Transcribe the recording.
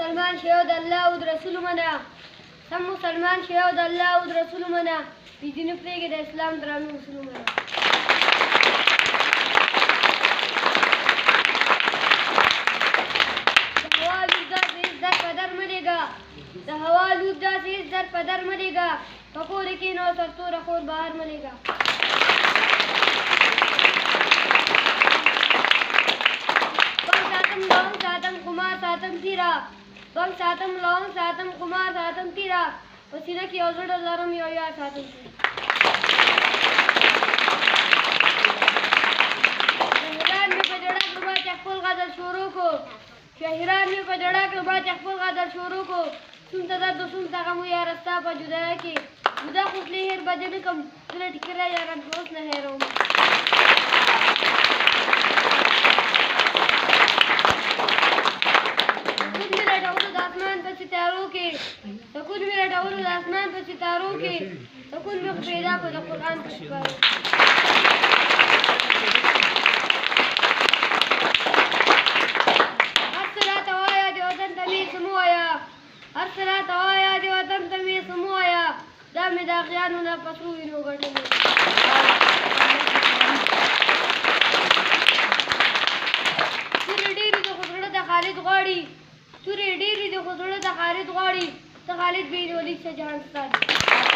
مسلمان شې او د الله او د رسول منه. سم مسلمان شې او د الله او د رسول منه. بې دیني پرېږدي د اسلام درانه اصول منه. د هوا لوب داسې هېڅ در په در مه لېږه. په کور کې کښېنه او سرتوره خور بهر مه لېږه. بنګ ساتم لونګ ساتم قمار ساتم تیره. بنګ ساتم لونګ ساتم قمار ساتم تیره. په سینه کې یو زړه لرم یو یار ساتم تیره. شهیدان مې په جړه کړو ما چې خپل غزل شروع کړو. شهیدان مې په جړه کړو ما چې خپل غزل شروع کړو. څومره درد و څومره غم و یاره ستا په جدایۍ کې. جدا خو تلې هېر به دې نه کړم. کله ټیکری یاره به اوس نه هېروم. سکون مې لټولو د اسمان په ستارو کې. سکون مې لټولو د اسمان په ستارو کې. سکون مې خو پیدا کړو د قرآن په ښکارو. هر څه راته وایه د وطن ته مې څه مه وایه. هر څه راته وایه د وطن ته مې څه مه وایه. دا مې د اغیانو نه په سرو وینو ګټلې. تورې ډېرې د خو زړه د خالد غواړي. تورې ډېرې د خو زړه د خالد غواړي. ته خالد بن ولید شه جهان ستا دی.